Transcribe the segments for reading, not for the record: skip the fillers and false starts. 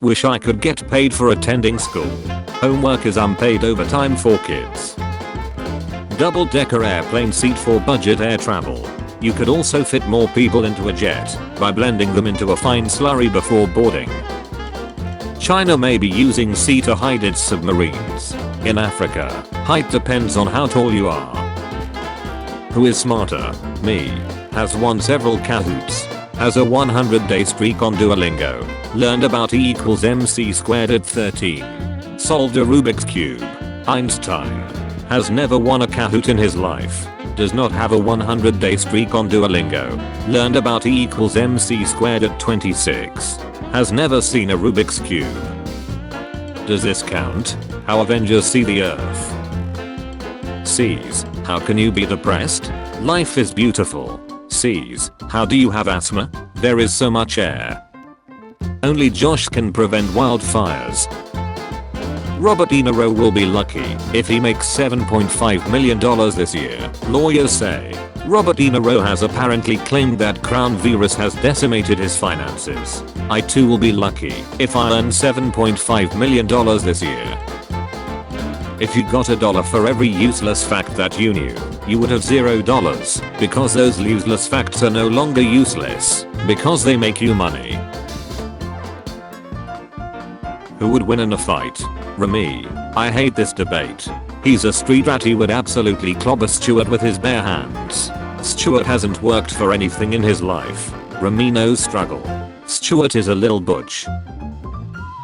Wish I could get paid for attending school. Homework is unpaid overtime for kids. Double-decker airplane seat for budget air travel. You could also fit more people into a jet by blending them into a fine slurry before boarding. China may be using sea to hide its submarines. In Africa, height depends on how tall you are. Who is smarter? Me. Has won several Kahoots. Has a 100-day streak on Duolingo. Learned about E equals mc squared at 13. Solved a Rubik's Cube. Einstein. Has never won a Kahoot in his life. Does not have a 100-day streak on Duolingo. Learned about E equals mc squared at 26. Has never seen a Rubik's Cube. Does this count? How Avengers see the Earth. C's. How can you be depressed? Life is beautiful. C's. How do you have asthma? There is so much air. Only Josh can prevent wildfires. Robert De Niro will be lucky if he makes $7.5 million this year, lawyers say. Robert De Niro has apparently claimed that crown virus has decimated his finances. I too will be lucky if I earn $7.5 million this year. If you got $1 for every useless fact that you knew, you would have $0 because those useless facts are no longer useless because they make you money. Who would win in a fight? Remy. I hate this debate. He's a street rat. He would absolutely clobber Stuart with his bare hands. Stuart hasn't worked for anything in his life. Remy knows struggle. Stuart is a little butch.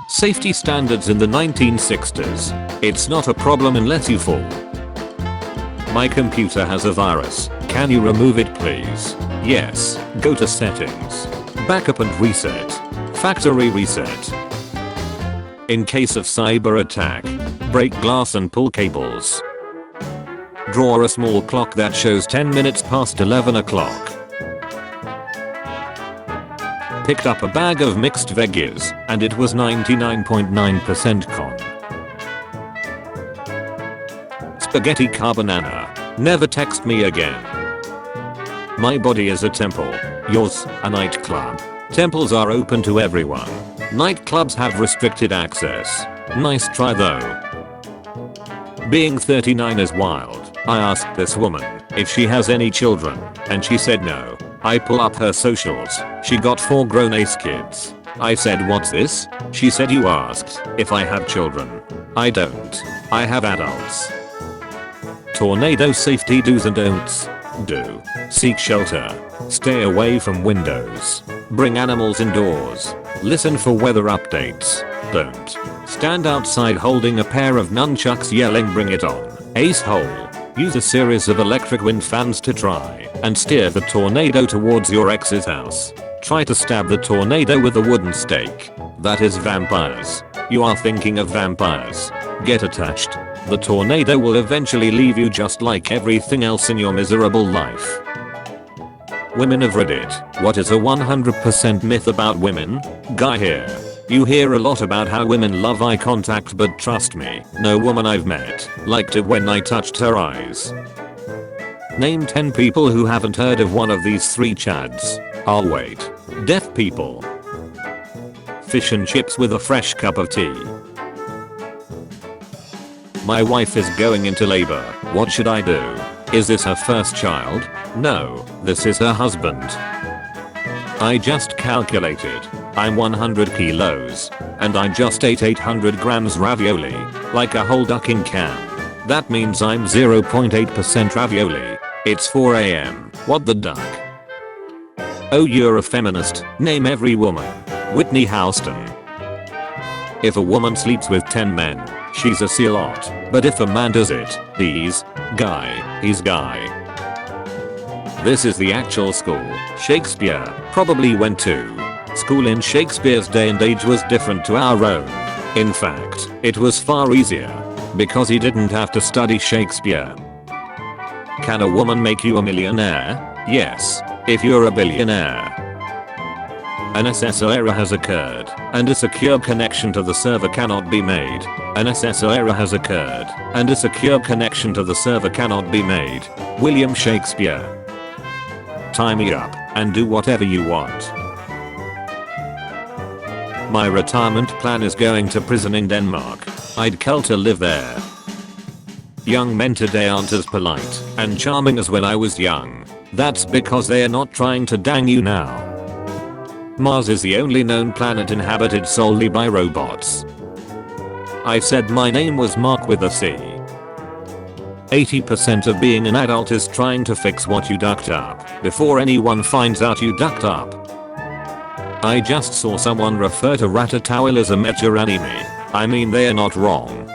Safety standards in the 1960s. It's not a problem unless you fall. My computer has a virus. Can you remove it please? Yes. Go to settings. Backup and reset. Factory reset. In case of cyber attack, break glass and pull cables. Draw a small clock that shows 10 minutes past 11 o'clock. Picked up a bag of mixed veggies and it was 99.9% con. Spaghetti carbonara. Never text me again. My body is a temple. Yours a nightclub. Temples are open to everyone. Nightclubs have restricted access. Nice try though. Being 39 is wild. I asked this woman if she has any children and she said no. I pull up her socials. She got 4 grown-ass kids. I said what's this? She said you asked if I have children. I don't. I have adults. Tornado safety do's and don'ts. Do. Seek shelter. Stay away from windows. Bring animals indoors. Listen for weather updates. Don't. Stand outside holding a pair of nunchucks yelling bring it on. Ace hole. Use a series of electric wind fans to try and steer the tornado towards your ex's house. Try to stab the tornado with a wooden stake. That is vampires. You are thinking of vampires. Get attached. The tornado will eventually leave you just like everything else in your miserable life. Women of Reddit. What is a 100% myth about women? Guy here. You hear a lot about how women love eye contact, but trust me, no woman I've met liked it when I touched her eyes. Name 10 people who haven't heard of one of these 3 chads. I'll wait. Deaf people. Fish and chips with a fresh cup of tea. My wife is going into labor. What should I do? Is this her first child? No, this is her husband. I just calculated. I'm 100 kilos. And I just ate 800 grams ravioli. Like a whole ducking can. That means I'm 0.8% ravioli. It's 4 AM. What the duck? Oh, you're a feminist. Name every woman. Whitney Houston. If a woman sleeps with 10 men, she's a selot. But if a man does it, he's guy. This is the actual school Shakespeare probably went to. School in Shakespeare's day and age was different to our own. In fact, it was far easier because he didn't have to study Shakespeare. Can a woman make you a millionaire? Yes, if you're a billionaire. An SSL error has occurred, and a secure connection to the server cannot be made. An SSL error has occurred, and a secure connection to the server cannot be made. William Shakespeare. Tie me up, and do whatever you want. My retirement plan is going to prison in Denmark. I'd kill to live there. Young men today aren't as polite and charming as when I was young. That's because they are not trying to dang you now. Mars is the only known planet inhabited solely by robots. I said my name was Mark with a C. 80% of being an adult is trying to fix what you ducked up before anyone finds out you ducked up. I just saw someone refer to Ratatouille as a mecha anime. I mean, they are not wrong.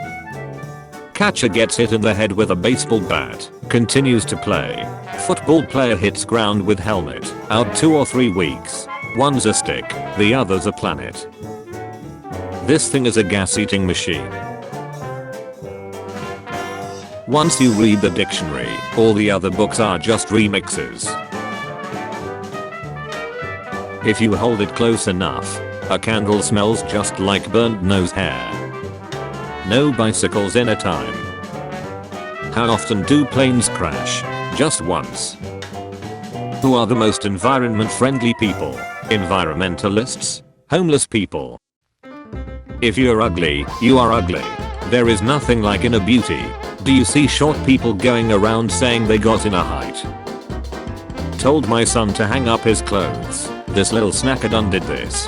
Catcher gets hit in the head with a baseball bat, continues to play. Football player hits ground with helmet, out 2 or 3 weeks. One's a stick, the other's a planet. This thing is a gas-eating machine. Once you read the dictionary, all the other books are just remixes. If you hold it close enough, a candle smells just like burnt nose hair. No bicycles in a time. How often do planes crash? Just once. Who are the most environment-friendly people? Environmentalists? Homeless people? If you're ugly, you are ugly. There is nothing like inner beauty. Do you see short people going around saying they got inner height? Told my son to hang up his clothes. This little snackadon did this.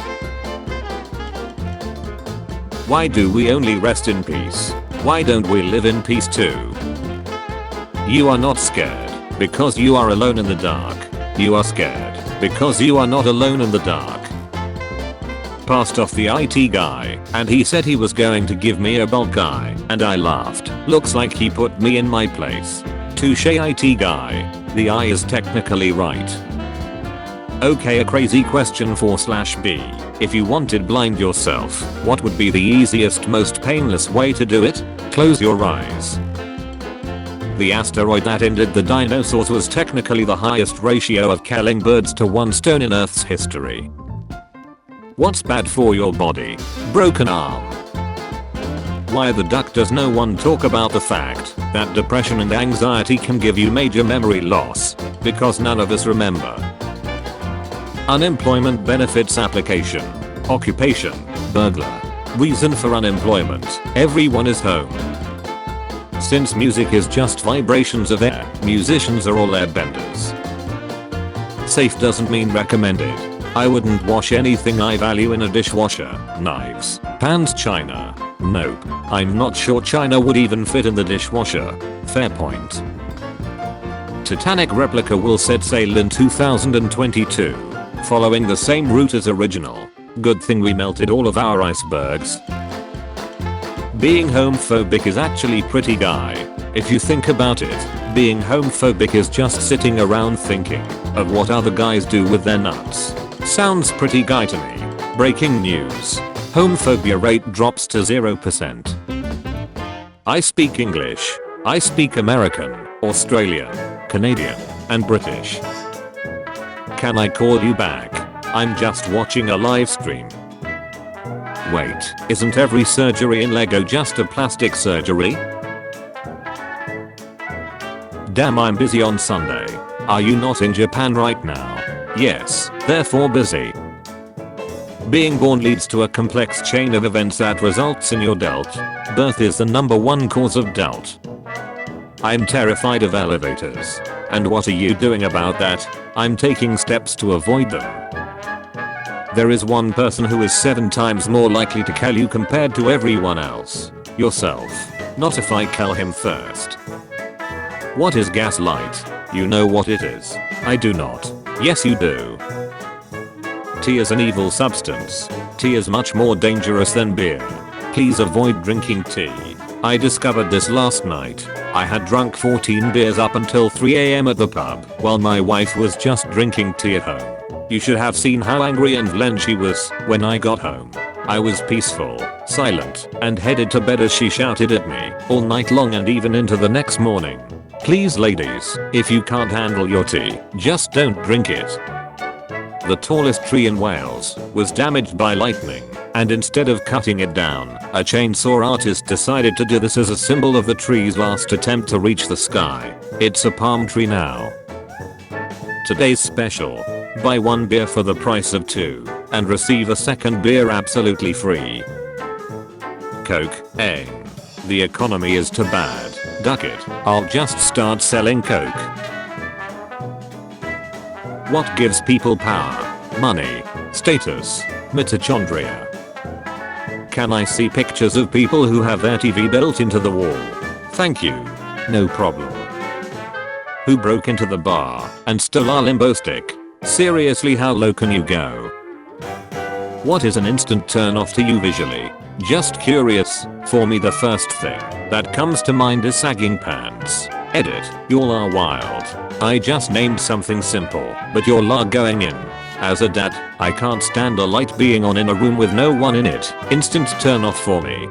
Why do we only rest in peace? Why don't we live in peace too? You are not scared because you are alone in the dark. You are scared because you are not alone in the dark. Passed off the IT guy and he said he was going to give me a bulk eye and I laughed. Looks like he put me in my place. Touche IT guy. The eye is technically right. Okay, a crazy question 4/B. If you wanted blind yourself, what would be the easiest, most painless way to do it? Close your eyes. The asteroid that ended the dinosaurs was technically the highest ratio of killing birds to 1 stone in Earth's history. What's bad for your body? Broken arm. Why the duck does no one talk about the fact that depression and anxiety can give you major memory loss? Because none of us remember. Unemployment benefits application. Occupation. Burglar. Reason for unemployment. Everyone is home. Since music is just vibrations of air, musicians are all airbenders. Safe doesn't mean recommended. I wouldn't wash anything I value in a dishwasher. Knives, pans, china. Nope. I'm not sure china would even fit in the dishwasher. Fair point. Titanic replica will set sail in 2022. Following the same route as original. Good thing we melted all of our icebergs. Being homophobic is actually pretty guy. If you think about it, being homophobic is just sitting around thinking of what other guys do with their nuts. Sounds pretty guy to me. Breaking news. Homophobia rate drops to 0%. I speak English. I speak American, Australian, Canadian, and British. Can I call you back? I'm just watching a live stream. Wait, isn't every surgery in Lego just a plastic surgery? Damn, I'm busy on Sunday. Are you not in Japan right now? Yes, therefore busy. Being born leads to a complex chain of events that results in your death. Birth is the #1 cause of doubt. I'm terrified of elevators. And what are you doing about that? I'm taking steps to avoid them. There is one person who is 7 times more likely to kill you compared to everyone else. Yourself. Not if I kill him first. What is gaslight? You know what it is. I do not. Yes you do. Tea is an evil substance. Tea is much more dangerous than beer. Please avoid drinking tea. I discovered this last night. I had drunk 14 beers up until 3 AM at the pub while my wife was just drinking tea at home. You should have seen how angry and vlen she was when I got home. I was peaceful, silent, and headed to bed as she shouted at me all night long and even into the next morning. Please ladies, if you can't handle your tea, just don't drink it. The tallest tree in Wales was damaged by lightning, and instead of cutting it down, a chainsaw artist decided to do this as a symbol of the tree's last attempt to reach the sky. It's a palm tree now. Today's special. Buy 1 beer for the price of 2. and receive a second beer absolutely free. Coke, the economy is too bad. Duck it. I'll just start selling Coke. What gives people power? Money, status, mitochondria. Can I see pictures of people who have their TV built into the wall? Thank you. No problem. Who broke into the bar and stole our limbo stick? Seriously, how low can you go? What is an instant turn off to you visually? Just curious. For me, the first thing that comes to mind is sagging pants. Edit. Y'all are wild. I just named something simple, but y'all are going in. As a dad, I can't stand a light being on in a room with no one in it. Instant turn off for me.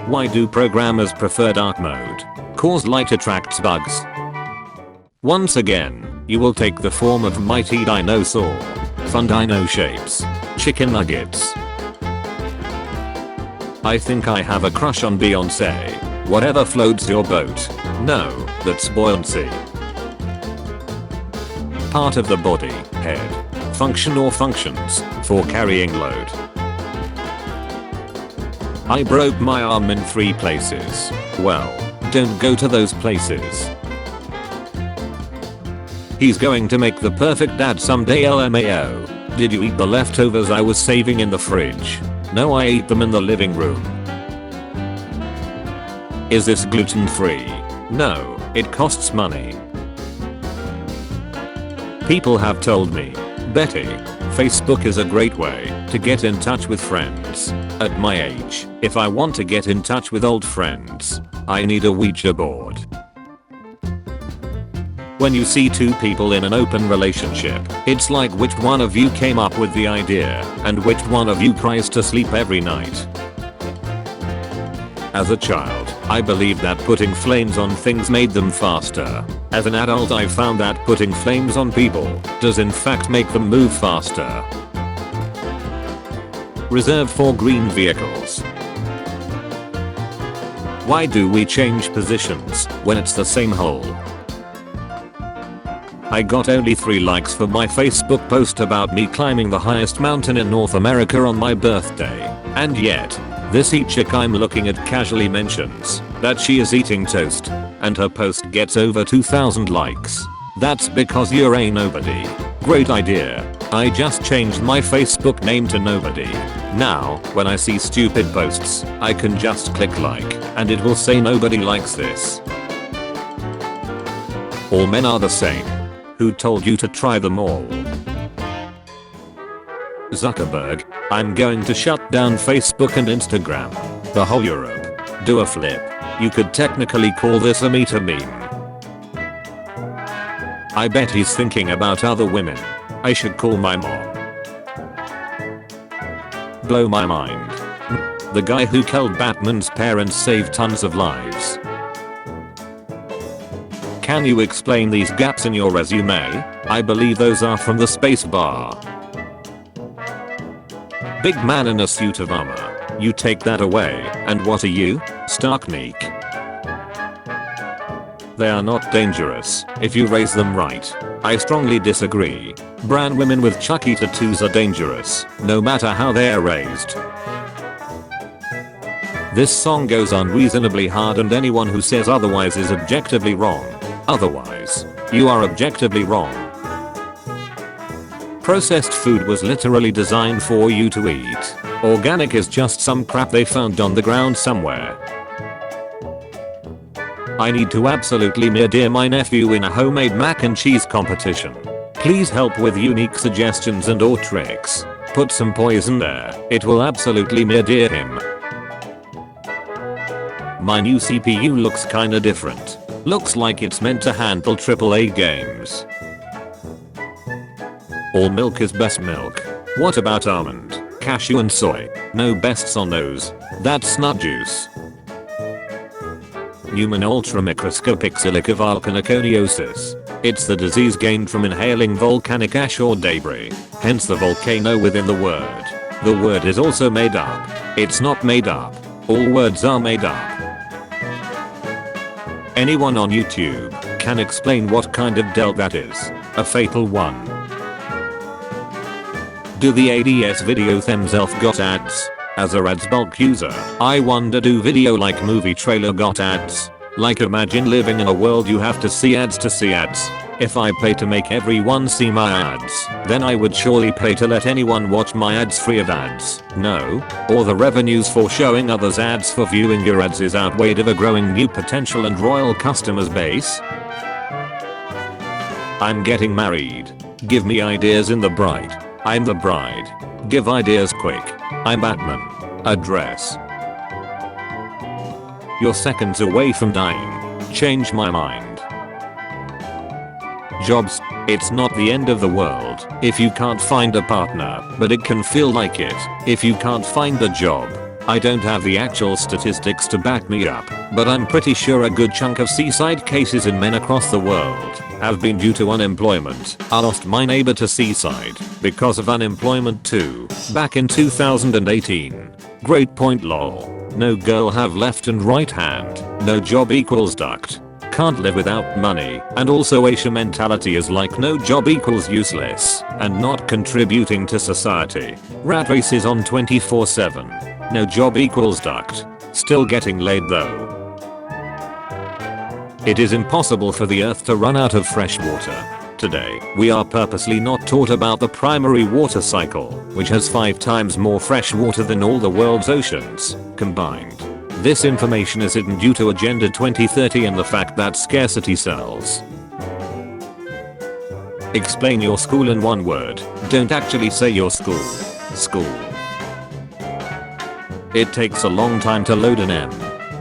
Why do programmers prefer dark mode? Cause light attracts bugs. Once again, you will take the form of mighty dinosaur. Fun dino shapes. Chicken nuggets. I think I have a crush on Beyonce. Whatever floats your boat. No, that's buoyancy. Part of the body, head. Function or functions, for carrying load. I broke my arm in 3 places. Well, don't go to those places. He's going to make the perfect dad someday, LMAO. Did you eat the leftovers I was saving in the fridge? No, I ate them in the living room. Is this gluten free? No, it costs money. People have told me, Betty, Facebook is a great way to get in touch with friends. At my age, if I want to get in touch with old friends, I need a Ouija board. When you see 2 people in an open relationship, it's like which one of you came up with the idea and which one of you cries to sleep every night. As a child, I believed that putting flames on things made them faster. As an adult, I found that putting flames on people does in fact make them move faster. Reserved for green vehicles. Why do we change positions when it's the same hole? I got only 3 likes for my Facebook post about me climbing the highest mountain in North America on my birthday. And yet, this chick I'm looking at casually mentions that she is eating toast, and her post gets over 2,000 likes. That's because you're a nobody. Great idea. I just changed my Facebook name to Nobody. Now, when I see stupid posts, I can just click like, and it will say nobody likes this. All men are the same. Who told you to try them all? Zuckerberg, I'm going to shut down Facebook and Instagram. The whole Europe. Do a flip. You could technically call this a meta meme. I bet he's thinking about other women. I should call my mom. Blow my mind. The guy who killed Batman's parents saved tons of lives. Can you explain these gaps in your resume? I believe those are from the space bar. Big man in a suit of armor. You take that away, and what are you? Starkneek. They are not dangerous if you raise them right. I strongly disagree. Brown women with Chucky tattoos are dangerous, no matter how they are raised. This song goes unreasonably hard, and anyone who says otherwise is objectively wrong. Otherwise, you are objectively wrong. Processed food was literally designed for you to eat. Organic is just some crap they found on the ground somewhere. I need to absolutely murder my nephew in a homemade mac and cheese competition. Please help with unique suggestions and or tricks. Put some poison there, it will absolutely murder him. My new CPU looks kinda different. Looks like it's meant to handle AAA games. All milk is best milk. What about almond, cashew and soy? No bests on those. That's nut juice. Human ultramicroscopic silica volcaniconiosis. It's the disease gained from inhaling volcanic ash or debris, hence the volcano within the word. The word is also made up. It's not made up. All words are made up. Anyone on YouTube can explain what kind of delt that is. A fatal one. Do the ads video themselves got ads? As a ads bulk user, I wonder, do video like movie trailer got ads? Like, imagine living in a world you have to see ads to see ads. If I pay to make everyone see my ads, then I would surely pay to let anyone watch my ads free of ads. No? Or the revenues for showing others ads for viewing your ads is outweighed of a growing new potential and royal customers base? I'm getting married. Give me ideas in the bride. I'm the bride. Give ideas quick. I'm Batman. Address. You're seconds away from dying. Change my mind. Jobs. It's not the end of the world if you can't find a partner, but it can feel like it if you can't find a job. I don't have the actual statistics to back me up, but I'm pretty sure a good chunk of seaside cases in men across the world have been due to unemployment. I lost my neighbor to seaside because of unemployment too, back in 2018. Great point lol. No girl have left and right hand. No job equals ducked. Can't live without money, and also Asia mentality is like no job equals useless and not contributing to society. Rat race is on 24/7. No job equals ducked. Still getting laid though. It is impossible for the earth to run out of fresh water. Today, we are purposely not taught about the primary water cycle, which has 5 times more fresh water than all the world's oceans combined. This information is hidden due to Agenda 2030 and the fact that scarcity sells. Explain your school in one word. Don't actually say your school. School. It takes a long time to load an M.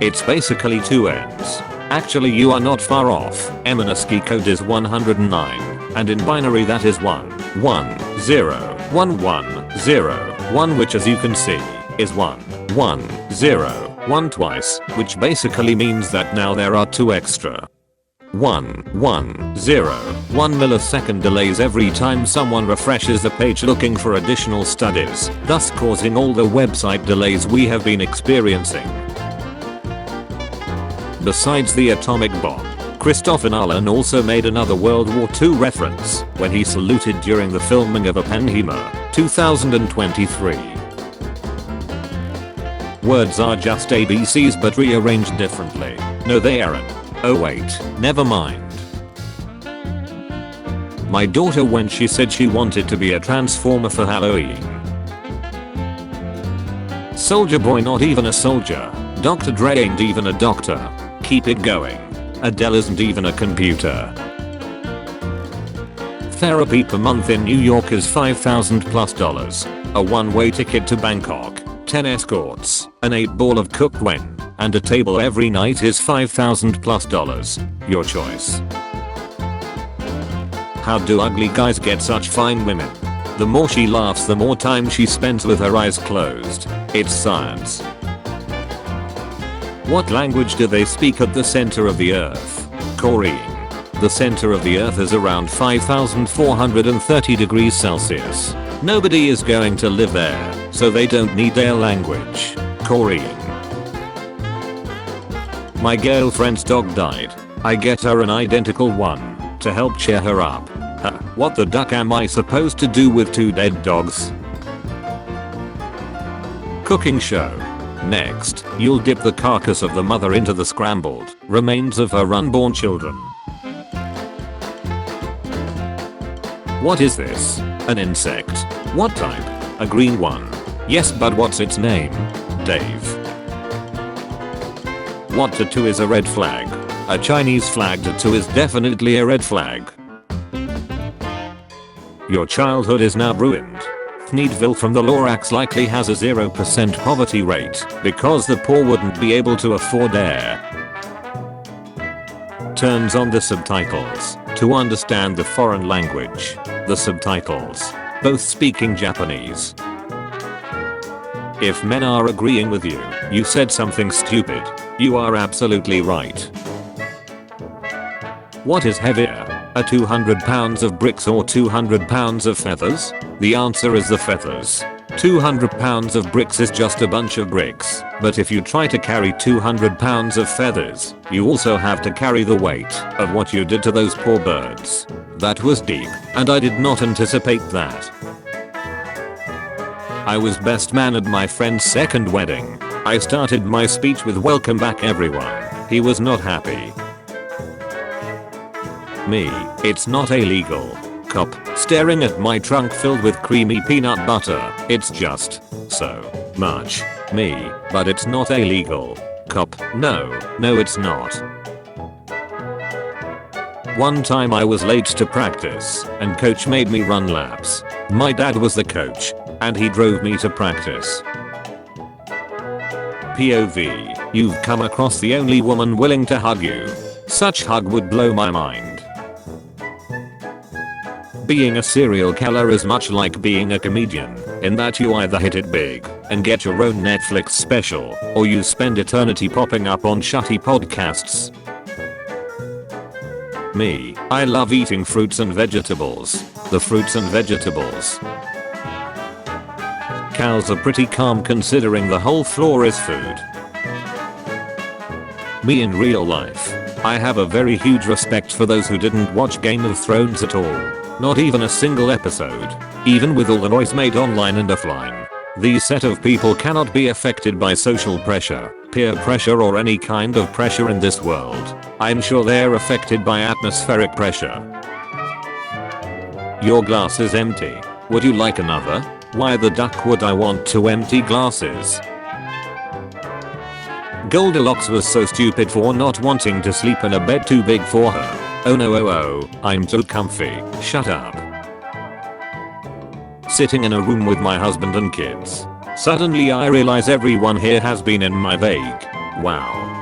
It's basically 2 N's. Actually, you are not far off. M in ASCII code is 109, and in binary that is 1, 1, 0, 1, 1, 0, 1, which as you can see, is 1, 1, 0, 1 twice, which basically means that now there are 2 extra. 1, 1, 0, 1 millisecond delays every time someone refreshes the page looking for additional studies, thus causing all the website delays we have been experiencing. Besides the atomic bomb, Christopher Nolan also made another World War II reference when he saluted during the filming of Oppenheimer, 2023. Words are just ABCs but rearranged differently. No, they aren't. Oh wait, never mind. My daughter, when she said she wanted to be a transformer for Halloween. Soldier Boy not even a soldier. Dr. Dre ain't even a doctor. Keep it going. Adele isn't even a computer. Therapy per month in New York is $5,000+. A one-way ticket to Bangkok, 10 escorts, an 8-ball of cooked wen, and a table every night is $5,000+. Your choice. How do ugly guys get such fine women? The more she laughs, the more time she spends with her eyes closed. It's science. What language do they speak at the center of the earth? Korean. The center of the earth is around 5,430 degrees Celsius. Nobody is going to live there, so they don't need their language. Korean. My girlfriend's dog died. I get her an identical one to help cheer her up. What the duck am I supposed to do with 2 dead dogs? Cooking show. Next, you'll dip the carcass of the mother into the scrambled remains of her unborn children. What is this? An insect. What type? A green one. Yes, but what's its name? Dave. What tattoo is a red flag? A Chinese flag tattoo is definitely a red flag. Your childhood is now ruined. Thneedville from the Lorax likely has a 0% poverty rate because the poor wouldn't be able to afford air. Turns on the subtitles to understand the foreign language. The subtitles, both speaking Japanese. If men are agreeing with you, you said something stupid. You are absolutely right. What is heavier? A 200 pounds of bricks or 200 pounds of feathers? The answer is the feathers. 200 pounds of bricks is just a bunch of bricks, but if you try to carry 200 pounds of feathers, you also have to carry the weight of what you did to those poor birds. That was deep, and I did not anticipate that. I was best man at my friend's second wedding. I started my speech with welcome back everyone. He was not happy. Me. It's not illegal. Cop. Staring at my trunk filled with creamy peanut butter. It's just so much. Me. But it's not illegal. Cop. No it's not. One time I was late to practice and coach made me run laps. My dad was the coach and he drove me to practice. POV. You've come across the only woman willing to hug you. Such hug would blow my mind. Being a serial killer is much like being a comedian, in that you either hit it big and get your own Netflix special, or you spend eternity popping up on shitty podcasts. Me. I love eating fruits and vegetables. The fruits and vegetables. Cows are pretty calm considering the whole floor is food. Me in real life. I have a very huge respect for those who didn't watch Game of Thrones at all. Not even a single episode. Even with all the noise made online and offline. These set of people cannot be affected by social pressure, peer pressure or any kind of pressure in this world. I'm sure they're affected by atmospheric pressure. Your glass is empty. Would you like another? Why the duck would I want two empty glasses? Goldilocks was so stupid for not wanting to sleep in a bed too big for her. Oh no, I'm too comfy. Shut up. Sitting in a room with my husband and kids. Suddenly I realize everyone here has been in my vague. Wow.